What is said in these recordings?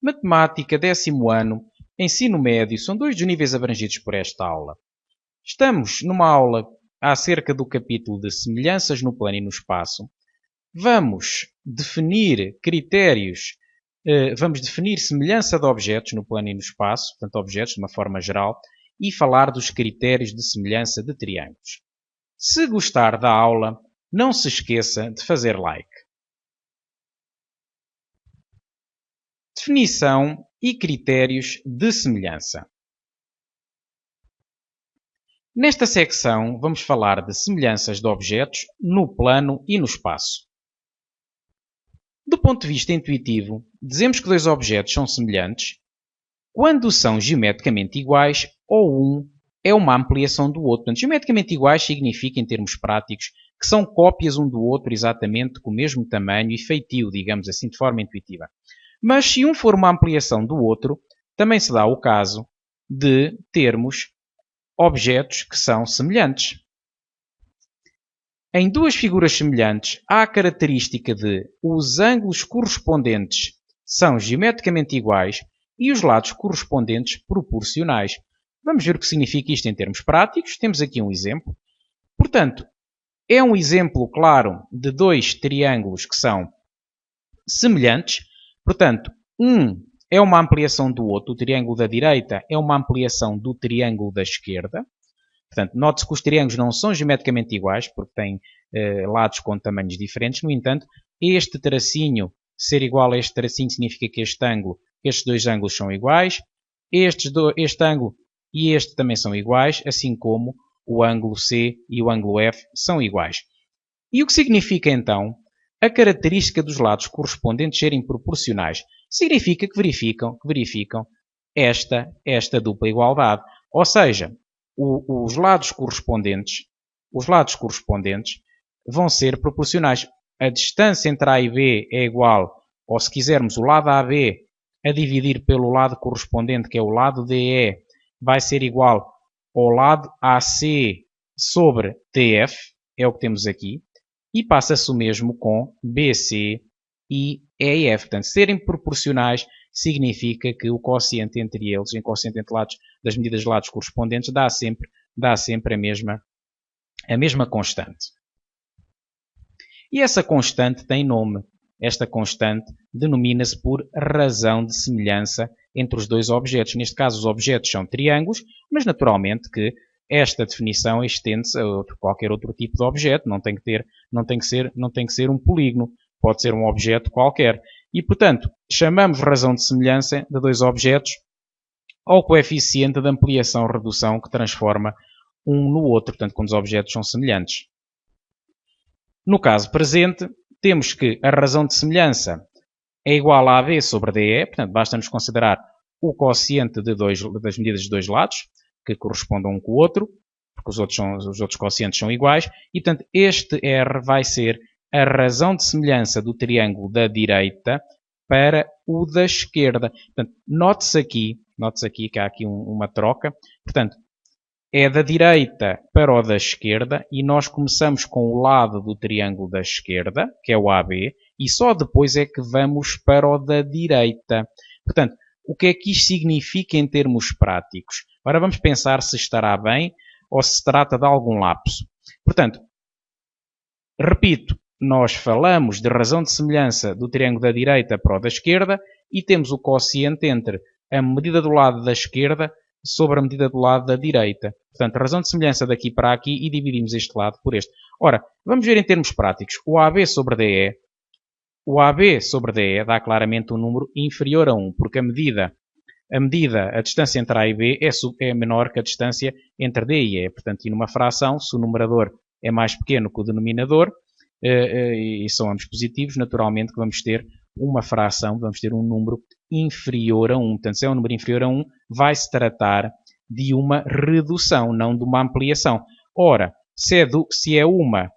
Matemática, 10º ano, ensino médio, são 2 dos níveis abrangidos por esta aula. Estamos numa aula acerca do capítulo de semelhanças no plano e no espaço. Vamos definir critérios, vamos definir semelhança de objetos no plano e no espaço, portanto objetos de uma forma geral, e falar dos critérios de semelhança de triângulos. Se gostar da aula, não se esqueça de fazer like. Definição e critérios de semelhança. Nesta secção, vamos falar de semelhanças de objetos no plano e no espaço. Do ponto de vista intuitivo, dizemos que dois objetos são semelhantes quando são geometricamente iguais ou um é uma ampliação do outro. Portanto, geometricamente iguais significa, em termos práticos, que são cópias um do outro exatamente com o mesmo tamanho e feitio, digamos assim, de forma intuitiva. Mas se um for uma ampliação do outro, também se dá o caso de termos objetos que são semelhantes. Em duas figuras semelhantes, há a característica de os ângulos correspondentes são geometricamente iguais e os lados correspondentes proporcionais. Vamos ver o que significa isto em termos práticos. Temos aqui um exemplo. Portanto, é um exemplo claro de dois triângulos que são semelhantes. Portanto, um é uma ampliação do outro. O triângulo da direita é uma ampliação do triângulo da esquerda. Portanto, note-se que os triângulos não são geometricamente iguais, porque têm lados com tamanhos diferentes. No entanto, este tracinho ser igual a este tracinho significa que estes dois ângulos são iguais. Este ângulo e este também são iguais, assim como o ângulo C e o ângulo F são iguais. E o que significa, então, a característica dos lados correspondentes serem proporcionais? Significa que verificam esta dupla igualdade. Ou seja, os lados correspondentes vão ser proporcionais. A distância entre A e B é igual, ou se quisermos, o lado AB a dividir pelo lado correspondente, que é o lado DE, vai ser igual ao lado AC sobre TF, é o que temos aqui, e passa-se o mesmo com BC e EF. Portanto, serem proporcionais significa que o quociente entre eles, o quociente entre lados das medidas de lados correspondentes, dá sempre a mesma constante. E essa constante tem nome. Esta constante denomina-se por razão de semelhança entre os dois objetos. Neste caso, os objetos são triângulos, mas naturalmente que esta definição estende-se a qualquer outro tipo de objeto. Não tem que ser um polígono. Pode ser um objeto qualquer. E, portanto, chamamos razão de semelhança de dois objetos ao coeficiente de ampliação-redução que transforma um no outro, portanto, quando os objetos são semelhantes. No caso presente, temos que a razão de semelhança é igual a AB sobre DE, portanto, basta-nos considerar o quociente das medidas de dois lados, que correspondem um com o outro, porque os outros quocientes são iguais, e, portanto, este R vai ser a razão de semelhança do triângulo da direita para o da esquerda. Portanto, note-se aqui que há aqui uma troca. Portanto, é da direita para o da esquerda e nós começamos com o lado do triângulo da esquerda, que é o AB, e só depois é que vamos para o da direita. Portanto, o que é que isto significa em termos práticos? Agora vamos pensar se estará bem ou se trata de algum lapso. Portanto, repito, nós falamos de razão de semelhança do triângulo da direita para o da esquerda e temos o quociente entre a medida do lado da esquerda sobre a medida do lado da direita. Portanto, a razão de semelhança daqui para aqui e dividimos este lado por este. Ora, vamos ver em termos práticos. O AB sobre DE dá claramente um número inferior a 1, porque a distância entre A e B é menor que a distância entre D e E. Portanto, e numa fração, se o numerador é mais pequeno que o denominador, e são ambos positivos, naturalmente que vamos ter uma fração, vamos ter um número inferior a 1. Portanto, se é um número inferior a 1, vai-se tratar de uma redução, não de uma ampliação. Ora, se é uma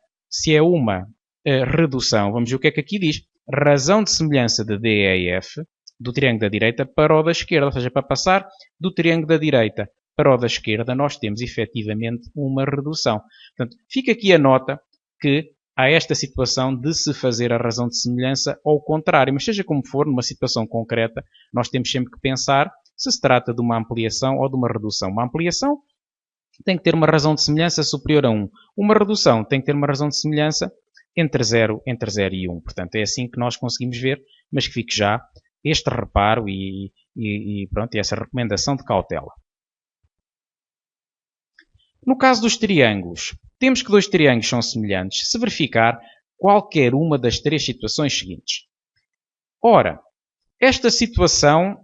redução, vamos ver o que é que aqui diz. Razão de semelhança de DEF do triângulo da direita para o da esquerda. Ou seja, para passar do triângulo da direita para o da esquerda, nós temos efetivamente uma redução. Portanto, fica aqui a nota que há esta situação de se fazer a razão de semelhança ao contrário. Mas seja como for, numa situação concreta, nós temos sempre que pensar se trata de uma ampliação ou de uma redução. Uma ampliação tem que ter uma razão de semelhança superior a 1. Uma redução tem que ter uma razão de semelhança entre 0 e 1. Portanto, é assim que nós conseguimos ver, mas que fique já este reparo e essa recomendação de cautela. No caso dos triângulos, temos que dois triângulos são semelhantes se verificar qualquer uma das três situações seguintes. Ora, esta situação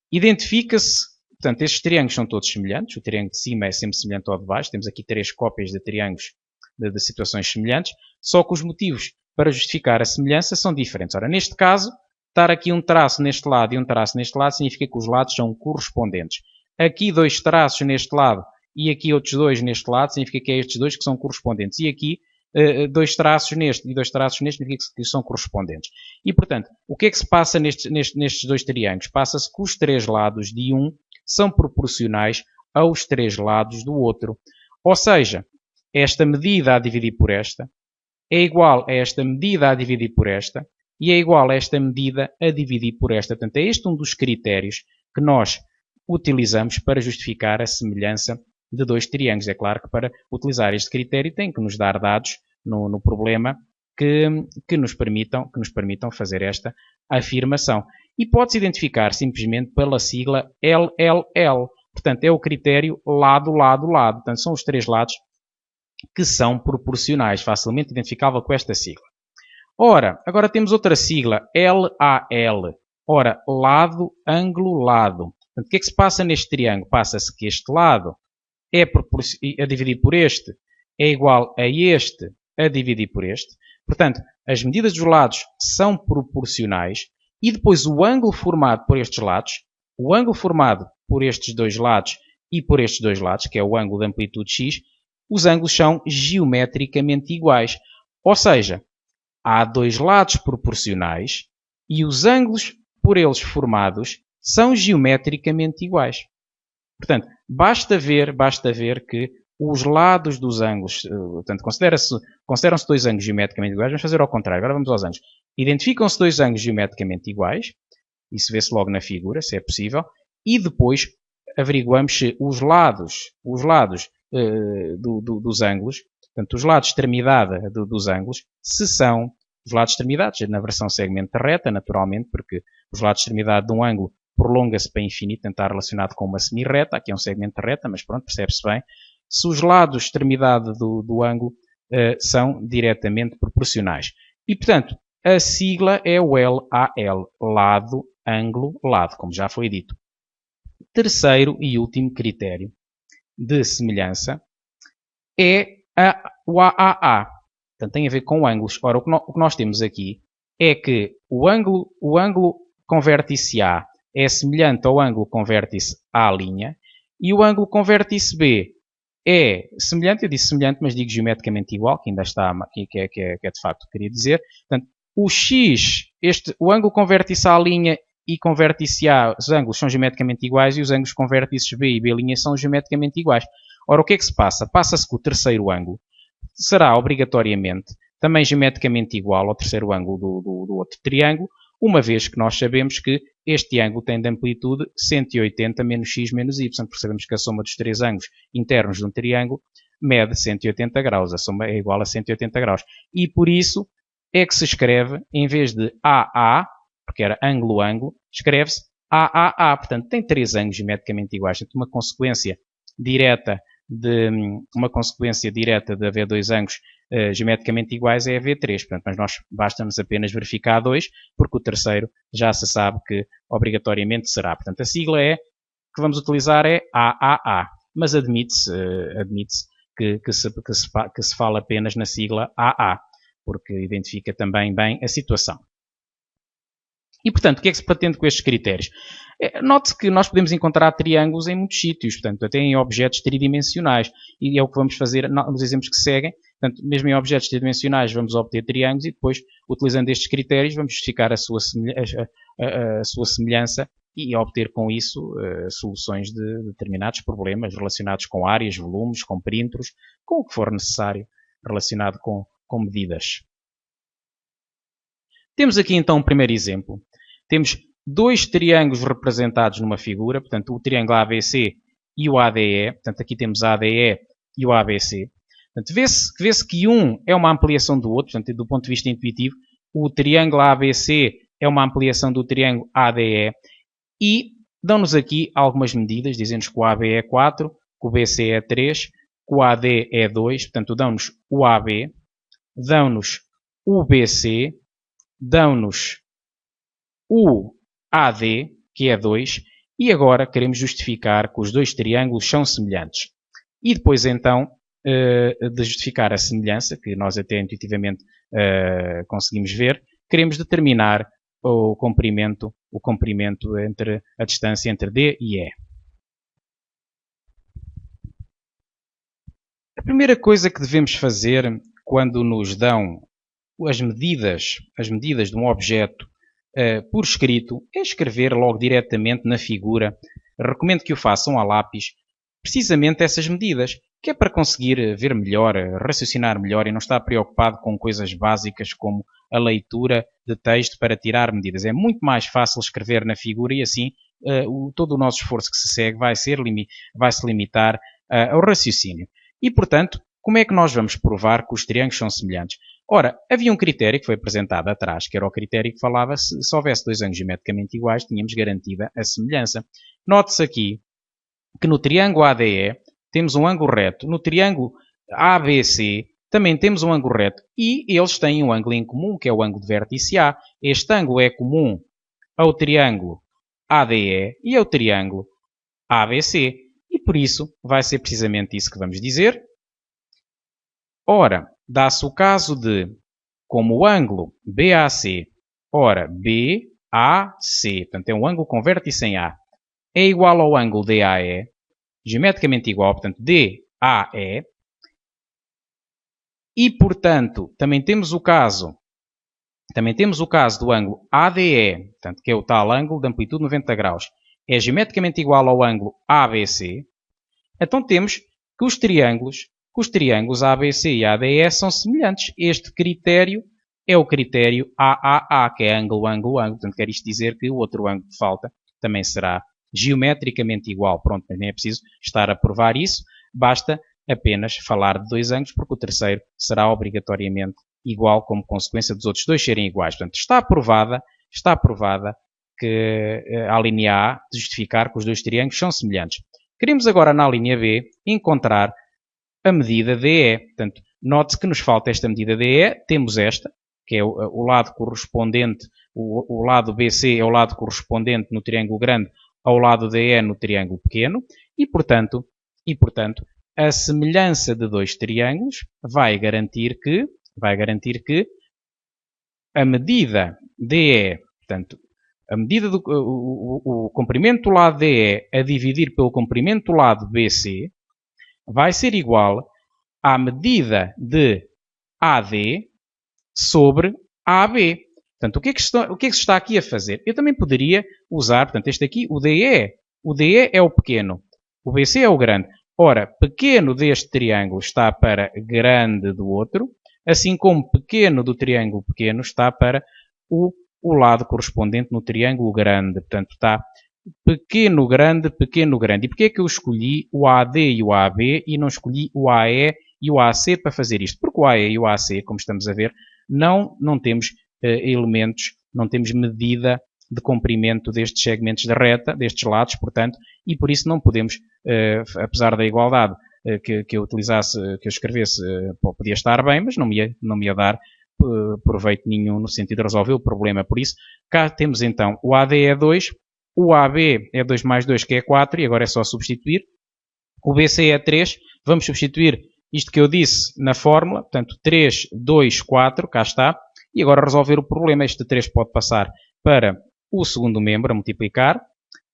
identifica-se, portanto, estes triângulos são todos semelhantes, o triângulo de cima é sempre semelhante ao de baixo, temos aqui três cópias de triângulos de situações semelhantes, só que os motivos para justificar a semelhança são diferentes. Ora, neste caso, estar aqui um traço neste lado e um traço neste lado significa que os lados são correspondentes. Aqui dois traços neste lado e aqui outros dois neste lado significa que é estes dois que são correspondentes. E aqui dois traços neste e dois traços neste significa que são correspondentes. E, portanto, o que é que se passa nestes dois triângulos? Passa-se que os três lados de um são proporcionais aos três lados do outro. Ou seja, esta medida a dividir por esta é igual a esta medida a dividir por esta e é igual a esta medida a dividir por esta. Portanto, é este um dos critérios que nós utilizamos para justificar a semelhança de dois triângulos. É claro que para utilizar este critério tem que nos dar dados no problema que nos permitam fazer esta afirmação. E pode-se identificar simplesmente pela sigla LLL. Portanto, é o critério lado, lado, lado. Portanto, são os três lados que são proporcionais, facilmente identificável com esta sigla. Ora, agora temos outra sigla, LAL. Ora, lado, ângulo, lado. Portanto, o que é que se passa neste triângulo? Passa-se que este lado a dividir por este é igual a este a dividir por este. Portanto, as medidas dos lados são proporcionais e depois o ângulo formado por estes lados, o ângulo formado por estes dois lados e por estes dois lados, que é o ângulo de amplitude x, os ângulos são geometricamente iguais. Ou seja, há dois lados proporcionais e os ângulos por eles formados são geometricamente iguais. Portanto, basta ver que os lados dos ângulos, portanto, consideram-se dois ângulos geometricamente iguais. Vamos fazer ao contrário, agora vamos aos ângulos. Identificam-se dois ângulos geometricamente iguais, isso vê-se logo na figura, se é possível, e depois averiguamos se os lados dos ângulos, portanto, os lados de extremidade dos ângulos, se são os lados de extremidades, na versão segmento reta, naturalmente, porque os lados de extremidade de um ângulo prolonga-se para infinito, tentar relacionado com uma semi-reta, aqui é um segmento reta, mas pronto, percebe-se bem. Se os lados de extremidade do ângulo são diretamente proporcionais. E, portanto, a sigla é o LAL, lado, ângulo, lado, como já foi dito. Terceiro e último critério de semelhança é o AAA. Portanto, tem a ver com ângulos. Ora, o que nós temos aqui é que o ângulo com vértice A é semelhante ao ângulo com vértice A', e o ângulo com vértice B é semelhante, eu disse semelhante, mas digo geometricamente igual, que ainda está, que é de facto o que queria dizer. Portanto, o X, o ângulo com vértice A' e com vértice A, os ângulos são geometricamente iguais e os ângulos com vértices B e B' são geometricamente iguais. Ora, o que é que se passa? Passa-se que o terceiro ângulo será obrigatoriamente também geometricamente igual ao terceiro ângulo do outro triângulo, uma vez que nós sabemos que este ângulo tem de amplitude 180 menos x menos y. Portanto, sabemos que a soma dos três ângulos internos de um triângulo mede 180 graus. A soma é igual a 180 graus. E por isso é que se escreve, em vez de AA, porque era ângulo-ângulo, escreve-se AAA. Portanto, tem três ângulos geometricamente iguais. Portanto, uma consequência direta de haver dois ângulos geometricamente iguais é haver três. Portanto, mas nós basta-nos apenas verificar dois, porque o terceiro já se sabe que obrigatoriamente será. Portanto, a sigla que vamos utilizar é AAA, mas admite-se que se fala apenas na sigla AA, porque identifica também bem a situação. E, portanto, o que é que se pretende com estes critérios? Note-se que nós podemos encontrar triângulos em muitos sítios, portanto, até em objetos tridimensionais. E é o que vamos fazer nos exemplos que seguem. Portanto, mesmo em objetos tridimensionais vamos obter triângulos e depois, utilizando estes critérios, vamos justificar a sua semelhança e obter com isso soluções de determinados problemas relacionados com áreas, volumes, com perímetros, com o que for necessário relacionado com medidas. Temos aqui então um primeiro exemplo. Temos dois triângulos representados numa figura, portanto o triângulo ABC e o ADE, portanto aqui temos a ADE e o ABC. Portanto, vê-se que um é uma ampliação do outro, portanto do ponto de vista intuitivo, o triângulo ABC é uma ampliação do triângulo ADE e dão-nos aqui algumas medidas, dizem-nos que o AB é 4, que o BC é 3, que o AD é 2, portanto dão-nos o AB, dão-nos o BC, dão-nos o AD, que é 2, e agora queremos justificar que os dois triângulos são semelhantes. E depois então de justificar a semelhança, que nós até intuitivamente conseguimos ver, queremos determinar o comprimento entre a distância entre D e E. A primeira coisa que devemos fazer quando nos dão as medidas de um objeto por escrito é escrever logo diretamente na figura. Recomendo que o façam a lápis, precisamente essas medidas, que é para conseguir ver melhor, raciocinar melhor e não estar preocupado com coisas básicas como a leitura de texto para tirar medidas. É muito mais fácil escrever na figura e assim todo o nosso esforço que se segue vai se limitar ao raciocínio. E, portanto, como é que nós vamos provar que os triângulos são semelhantes? Ora, havia um critério que foi apresentado atrás, que era o critério que falava se houvesse dois ângulos geometricamente iguais, tínhamos garantida a semelhança. Note-se aqui que no triângulo ADE temos um ângulo reto, no triângulo ABC também temos um ângulo reto e eles têm um ângulo em comum, que é o ângulo de vértice A. Este ângulo é comum ao triângulo ADE e ao triângulo ABC e por isso vai ser precisamente isso que vamos dizer. Ora, dá-se o caso de, como o ângulo BAC, ora, BAC, portanto é um ângulo com vértice em A, é igual ao ângulo DAE, geometricamente igual, portanto DAE, e portanto também temos o caso do ângulo ADE, portanto, que é o tal ângulo de amplitude 90 graus, é geometricamente igual ao ângulo ABC, então temos que os triângulos ABC e ADE são semelhantes. Este critério é o critério AAA, que é ângulo, ângulo, ângulo. Portanto, quer isto dizer que o outro ângulo que falta também será geometricamente igual. Pronto, mas nem é preciso estar a provar isso. Basta apenas falar de dois ângulos, porque o terceiro será obrigatoriamente igual como consequência dos outros dois serem iguais. Portanto, está aprovada que a linha A de justificar que os dois triângulos são semelhantes. Queremos agora na linha B encontrar a medida DE. Portanto, note-se que nos falta esta medida DE, temos esta, que é o lado correspondente, o lado BC é o lado correspondente no triângulo grande ao lado DE no triângulo pequeno, e portanto, a semelhança de dois triângulos vai garantir que a medida DE, portanto, a medida o comprimento do lado DE a dividir pelo comprimento do lado BC vai ser igual à medida de AD sobre AB. Portanto, o que é que se está aqui a fazer? Eu também poderia usar, portanto, este aqui, o DE. O DE é o pequeno. O BC é o grande. Ora, pequeno deste triângulo está para grande do outro, assim como pequeno do triângulo pequeno está para o lado correspondente no triângulo grande. Portanto, está pequeno, grande, pequeno, grande. E porquê é que eu escolhi o AD e o AB e não escolhi o AE e o AC para fazer isto? Porque o AE e o AC, como estamos a ver, não temos elementos, não temos medida de comprimento destes segmentos da reta, destes lados, portanto, e por isso não podemos, apesar da igualdade que eu utilizasse, que eu escrevesse, podia estar bem, mas não me ia dar proveito nenhum no sentido de resolver o problema. Por isso, cá temos então o AD é 2, o AB é 2 mais 2, que é 4, e agora é só substituir. O BC é 3, vamos substituir isto que eu disse na fórmula, portanto 3, 2, 4, cá está. E agora resolver o problema, este 3 pode passar para o segundo membro a multiplicar.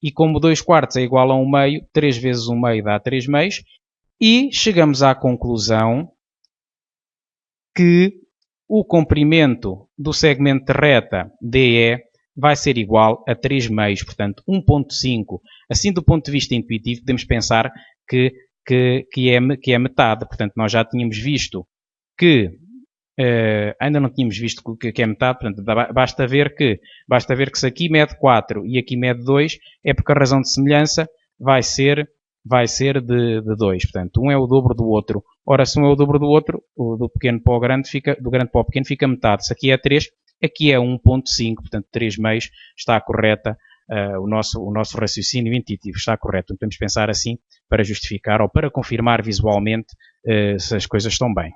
E como 2 quartos é igual a 1 meio, 3 vezes 1 meio dá 3 meios. E chegamos à conclusão que o comprimento do segmento de reta DE vai ser igual a 3 meios, portanto 1.5. Assim, do ponto de vista intuitivo, podemos pensar que é metade. Portanto, nós já tínhamos visto que ainda não tínhamos visto que é metade, portanto, basta ver que se aqui mede 4 e aqui mede 2, é porque a razão de semelhança vai ser de 2. Portanto, um é o dobro do outro. Ora, se um é o dobro do outro, do pequeno para o grande, do grande para o pequeno fica metade. Se aqui é 3, aqui é 1.5, portanto 3 meios, está correta, o nosso raciocínio intuitivo está correto. Então, podemos pensar assim para justificar ou para confirmar visualmente se as coisas estão bem.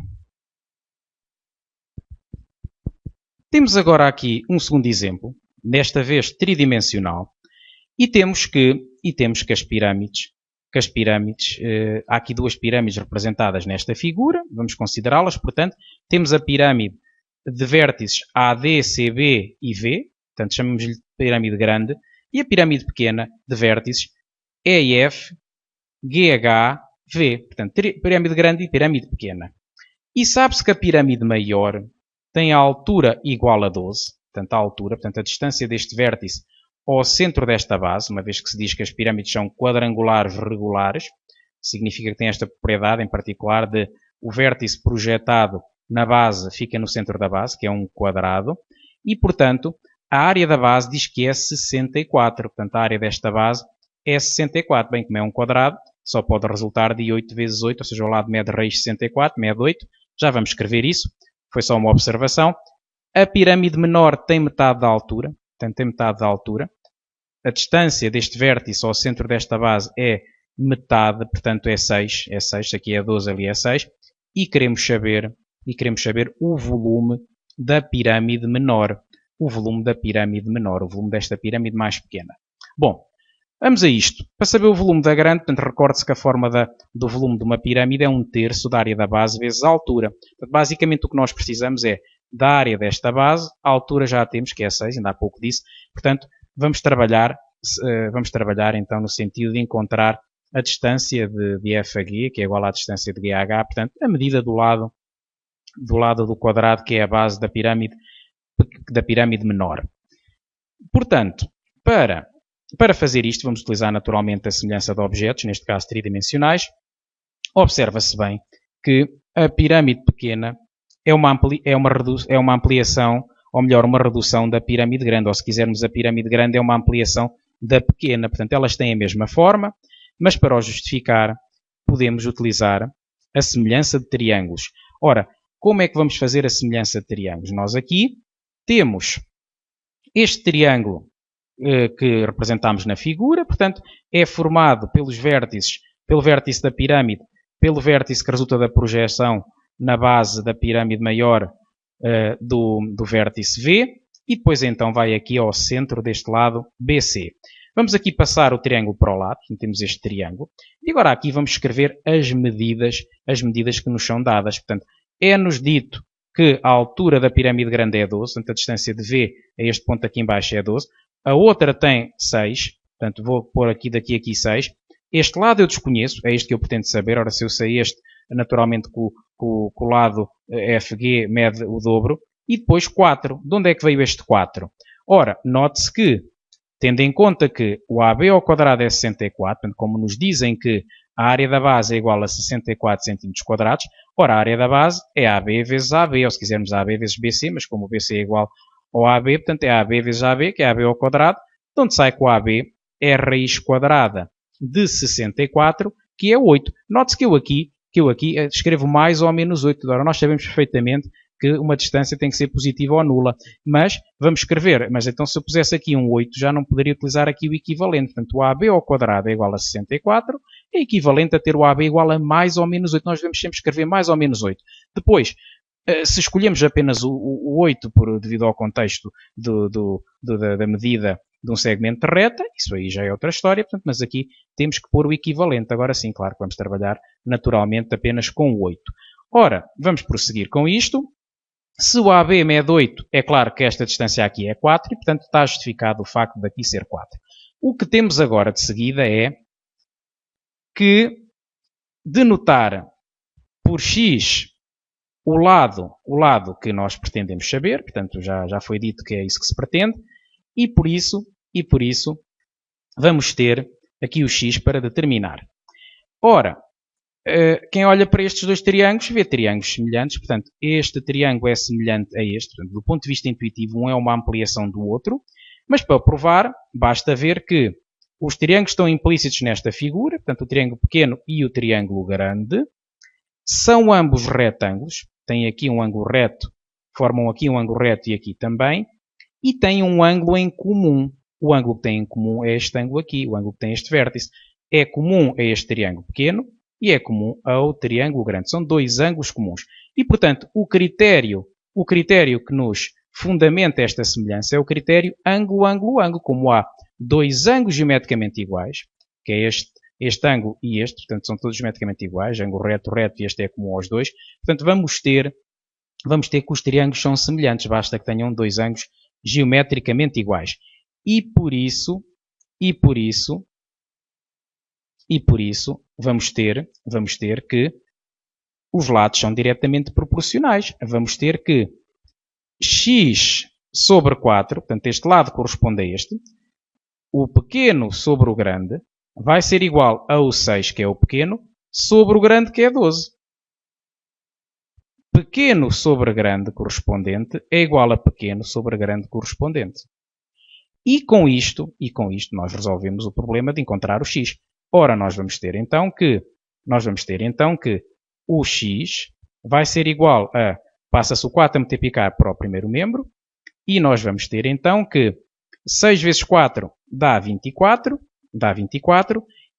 Temos agora aqui um segundo exemplo, desta vez tridimensional, e temos que as pirâmides, há aqui duas pirâmides representadas nesta figura, vamos considerá-las, portanto, temos a pirâmide de vértices AD, CB e V, portanto chamamos-lhe de pirâmide grande, e a pirâmide pequena de vértices EF, GH, V, portanto pirâmide grande e pirâmide pequena. E sabe-se que a pirâmide maior tem a altura igual a 12, portanto a distância deste vértice ao centro desta base, uma vez que se diz que as pirâmides são quadrangulares regulares, significa que tem esta propriedade em particular de o vértice projetado na base fica no centro da base, que é um quadrado, e portanto a área da base diz que é 64, portanto a área desta base é 64, bem como é um quadrado, só pode resultar de 8 vezes 8, ou seja, o lado mede raiz de 64, mede 8, já vamos escrever isso, foi só uma observação. A pirâmide menor tem metade da altura, portanto tem metade da altura. A distância deste vértice ao centro desta base é metade, portanto é 6, aqui é 12, ali é 6, e queremos saber o volume da pirâmide menor, o volume desta pirâmide mais pequena. Bom, vamos a isto. Para saber o volume da grande, portanto, recorde-se que a forma do volume de uma pirâmide é 1/3 da área da base vezes a altura. Portanto, basicamente o que nós precisamos é da área desta base, a altura já temos, que é 6, ainda há pouco disse, portanto, vamos trabalhar então no sentido de encontrar a distância de F a G, que é igual à distância de G a H, portanto, a medida do lado do quadrado, que é a base da pirâmide menor. Portanto, para fazer isto, vamos utilizar naturalmente a semelhança de objetos, neste caso tridimensionais. Observa-se bem que a pirâmide pequena é uma ampliação, ou melhor, uma redução da pirâmide grande, ou se quisermos a pirâmide grande é uma ampliação da pequena. Portanto, elas têm a mesma forma, mas para o justificar podemos utilizar a semelhança de triângulos. Ora, como é que vamos fazer a semelhança de triângulos? Nós aqui temos este triângulo que representamos na figura, portanto, é formado pelo vértice da pirâmide, pelo vértice que resulta da projeção na base da pirâmide maior do vértice V, e depois então vai aqui ao centro deste lado BC. Vamos aqui passar o triângulo para o lado, temos este triângulo, e agora aqui vamos escrever as medidas que nos são dadas. Portanto, é-nos dito que a altura da pirâmide grande é 12, portanto a distância de V a este ponto aqui em baixo é 12. A outra tem 6, portanto vou pôr aqui 6. Este lado eu desconheço, é este que eu pretendo saber. Ora, se eu sei este, naturalmente com o lado FG mede o dobro. E depois 4. De onde é que veio este 4? Ora, note-se que, tendo em conta que o AB ao quadrado é 64, portanto, como nos dizem que a área da base é igual a 64 cm², ora, a área da base é AB vezes AB, ou se quisermos AB vezes BC, mas como o BC é igual ao AB, portanto é AB vezes AB, que é AB ao quadrado, de onde sai que o AB é a raiz quadrada de 64, que é 8. Note-se que eu aqui escrevo mais ou menos 8. Agora, nós sabemos perfeitamente que uma distância tem que ser positiva ou nula, mas vamos escrever, mas então se eu pusesse aqui um 8, já não poderia utilizar aqui o equivalente. Portanto, o AB ao quadrado é igual a 64, é equivalente a ter o AB igual a mais ou menos 8. Nós devemos sempre escrever mais ou menos 8. Depois, se escolhemos apenas o 8 devido ao contexto da medida de um segmento de reta, isso aí já é outra história, portanto, mas aqui temos que pôr o equivalente. Agora sim, claro que vamos trabalhar naturalmente apenas com o 8. Ora, vamos prosseguir com isto. Se o AB mede 8, é claro que esta distância aqui é 4 e, portanto, está justificado o facto de aqui ser 4. O que temos agora de seguida é que denotar por x o lado que nós pretendemos saber, portanto, já foi dito que é isso que se pretende, e por isso, vamos ter aqui o x para determinar. Ora, quem olha para estes dois triângulos vê triângulos semelhantes, portanto, este triângulo é semelhante a este. Portanto, do ponto de vista intuitivo, um é uma ampliação do outro, mas para provar, basta ver que os triângulos estão implícitos nesta figura, portanto, o triângulo pequeno e o triângulo grande, são ambos retângulos, têm aqui um ângulo reto, formam aqui um ângulo reto e aqui também, e têm um ângulo em comum. O ângulo que tem em comum é este ângulo aqui, o ângulo que tem este vértice. É comum a este triângulo pequeno e é comum ao triângulo grande. São dois ângulos comuns. E, portanto, o critério que nos fundamenta esta semelhança é o critério ângulo, ângulo, ângulo. Como há dois ângulos geometricamente iguais, que é este ângulo e este, portanto, são todos geometricamente iguais, ângulo reto, reto, e este é comum aos dois. Portanto, vamos ter que os triângulos são semelhantes, basta que tenham dois ângulos geometricamente iguais. E por isso, vamos ter que os lados são diretamente proporcionais. Vamos ter que x sobre 4, portanto, este lado corresponde a este, o pequeno sobre o grande, vai ser igual ao 6, que é o pequeno, sobre o grande, que é 12. Pequeno sobre grande correspondente é igual a pequeno sobre grande correspondente. E com isto nós resolvemos o problema de encontrar o x. Ora, nós vamos ter então que o x vai ser igual a, passa-se o 4 a multiplicar para o primeiro membro, e nós vamos ter então que 6 vezes 4 dá 24,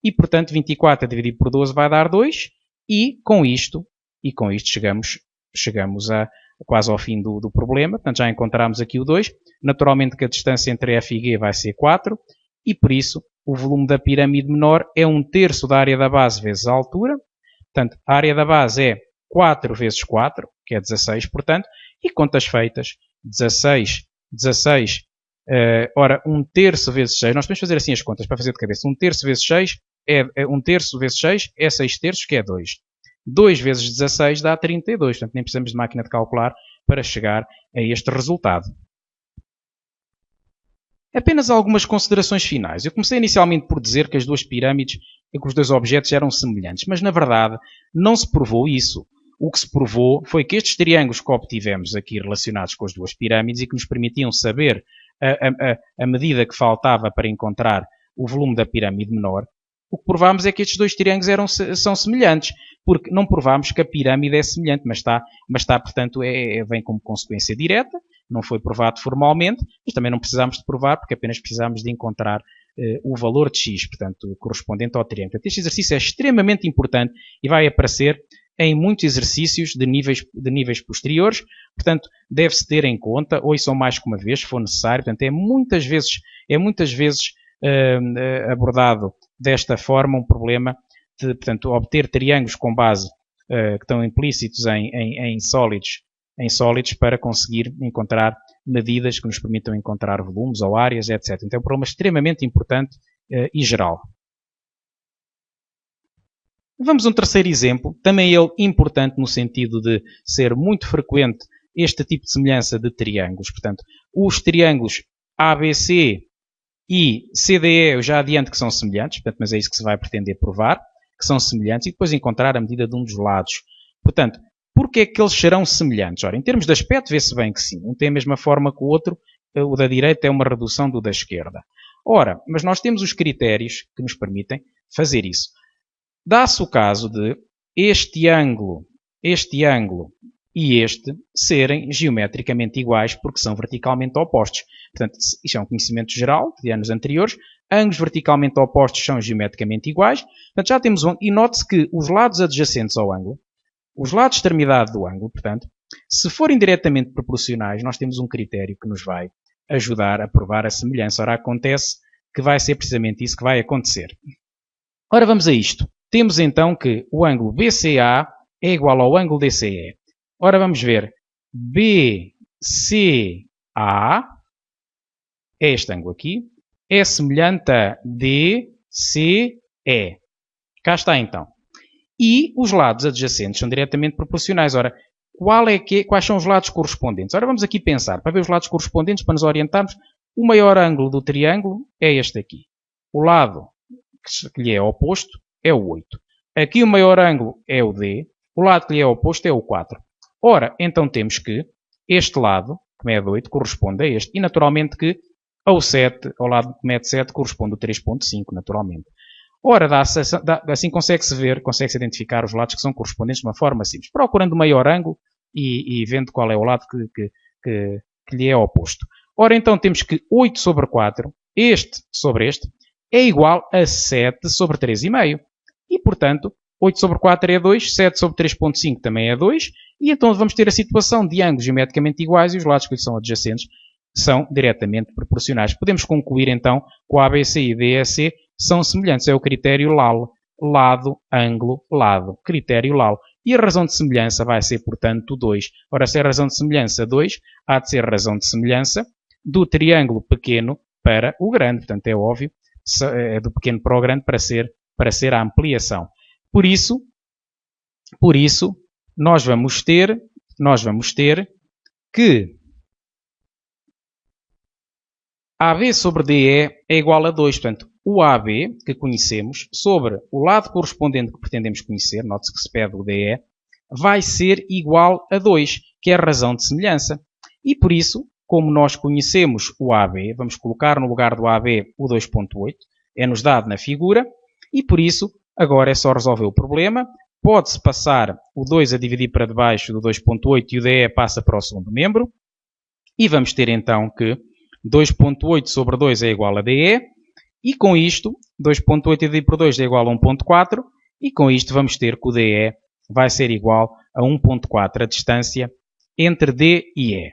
e portanto 24 dividido por 12 vai dar 2, e com isto chegamos quase ao fim do problema. Portanto, já encontramos aqui o 2. Naturalmente que a distância entre F e G vai ser 4, e por isso o volume da pirâmide menor é 1/3 da área da base vezes a altura. Portanto, a área da base é 4 vezes 4, que é 16, portanto, e contas feitas, 16, ora, 1/3 vezes 6, nós podemos fazer assim as contas para fazer de cabeça. 1/3 vezes 6 1/3 vezes 6 é 6/3, que é 2. 2 vezes 16 dá 32, portanto nem precisamos de máquina de calcular para chegar a este resultado. Apenas algumas considerações finais. Eu comecei inicialmente por dizer que as duas pirâmides e que os dois objetos eram semelhantes, mas na verdade não se provou isso. O que se provou foi que estes triângulos que obtivemos aqui relacionados com as duas pirâmides e que nos permitiam saber a medida que faltava para encontrar o volume da pirâmide menor, o que provámos é que estes dois triângulos são semelhantes, porque não provámos que a pirâmide é semelhante, mas está portanto, vem como consequência direta, não foi provado formalmente, mas também não precisámos de provar, porque apenas precisamos de encontrar o valor de x, portanto, correspondente ao triângulo. Portanto, este exercício é extremamente importante e vai aparecer em muitos exercícios de níveis posteriores, portanto, deve-se ter em conta, ouçam mais que uma vez, se for necessário, portanto, é muitas vezes abordado desta forma um problema de, portanto, obter triângulos com base que estão implícitos em sólidos para conseguir encontrar medidas que nos permitam encontrar volumes ou áreas, etc. Então é um problema extremamente importante e geral. Vamos a um terceiro exemplo, também ele importante no sentido de ser muito frequente este tipo de semelhança de triângulos. Portanto, os triângulos ABC e CDE eu já adianto que são semelhantes, portanto, mas é isso que se vai pretender provar, que são semelhantes, e depois encontrar a medida de um dos lados. Portanto, porquê é que eles serão semelhantes? Ora, em termos de aspecto, vê-se bem que sim. Um tem a mesma forma que o outro, o da direita é uma redução do da esquerda. Ora, mas nós temos os critérios que nos permitem fazer isso. Dá-se o caso de este ângulo e este serem geometricamente iguais porque são verticalmente opostos. Portanto, isto é um conhecimento geral de anos anteriores. Ângulos verticalmente opostos são geometricamente iguais. Portanto, já temos um. E note-se que os lados adjacentes ao ângulo, os lados de extremidade do ângulo, portanto, se forem diretamente proporcionais, nós temos um critério que nos vai ajudar a provar a semelhança. Ora, acontece que vai ser precisamente isso que vai acontecer. Ora, vamos a isto. Temos então que o ângulo BCA é igual ao ângulo DCE. Ora, vamos ver. BCA é este ângulo aqui. É semelhante a DCE. Cá está então. E os lados adjacentes são diretamente proporcionais. Ora, quais são os lados correspondentes? Ora, vamos aqui pensar, para ver os lados correspondentes, para nos orientarmos, o maior ângulo do triângulo é este aqui. O lado que lhe é oposto é o 8. Aqui o maior ângulo é o D, o lado que lhe é oposto é o 4. Ora, então temos que este lado, que mede 8, corresponde a este, e naturalmente que ao 7, ao lado que mede 7, corresponde o 3.5, naturalmente. Ora, assim consegue-se ver, consegue-se identificar os lados que são correspondentes de uma forma simples, procurando o maior ângulo e vendo qual é o lado que lhe é oposto. Ora, então temos que 8 sobre 4, este sobre este, é igual a 7 sobre 3,5. E, portanto, 8 sobre 4 é 2, 7 sobre 3.5 também é 2, e então vamos ter a situação de ângulos geometricamente iguais e os lados que lhes são adjacentes são diretamente proporcionais. Podemos concluir, então, que o ABC e DEC são semelhantes. É o critério LAL. Lado, ângulo, lado. Critério LAL. E a razão de semelhança vai ser, portanto, 2. Ora, se é a razão de semelhança 2, há de ser a razão de semelhança do triângulo pequeno para o grande. Portanto, é óbvio, é do pequeno para o grande para ser a ampliação. Por isso, nós vamos ter que AB sobre DE é igual a 2. Portanto, o AB, que conhecemos, sobre o lado correspondente que pretendemos conhecer, note-se que se pede o DE, vai ser igual a 2, que é a razão de semelhança. E por isso, como nós conhecemos o AB, vamos colocar no lugar do AB o 2.8, é-nos dado na figura, e por isso, agora é só resolver o problema. Pode-se passar o 2 a dividir para debaixo do 2.8 e o DE passa para o segundo membro. E vamos ter então que 2.8 sobre 2 é igual a DE. E com isto, 2.8 dividido por 2 é igual a 1.4. E com isto vamos ter que o DE vai ser igual a 1.4, a distância entre D e E.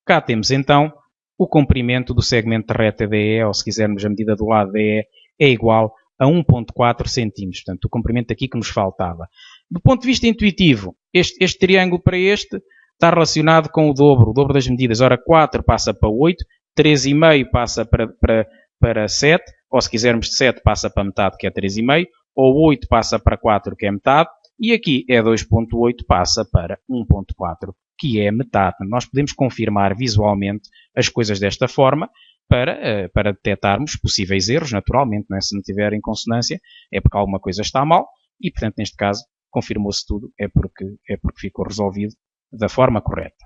Cá temos então o comprimento do segmento de reta DE, ou se quisermos a medida do lado DE, é igual a 1.4 cm. Portanto, o comprimento aqui que nos faltava. Do ponto de vista intuitivo, este triângulo para este está relacionado com o dobro das medidas. Ora, 4 passa para 8, 3,5 passa para 7, ou se quisermos de 7 passa para metade, que é 3,5, ou 8 passa para 4, que é metade, e aqui é 2.8 passa para 1.4, que é metade. Nós podemos confirmar visualmente as coisas desta forma para detectarmos possíveis erros, naturalmente. Não é? Se não tiver em consonância, é porque alguma coisa está mal e, portanto, neste caso, confirmou-se tudo, é porque ficou resolvido da forma correta.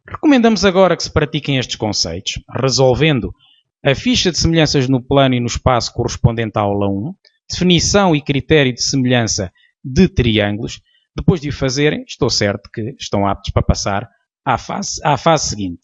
Recomendamos agora que se pratiquem estes conceitos, resolvendo a ficha de semelhanças no plano e no espaço correspondente à aula 1, definição e critério de semelhança de triângulos. Depois de o fazerem, estou certo que estão aptos para passar à fase seguinte.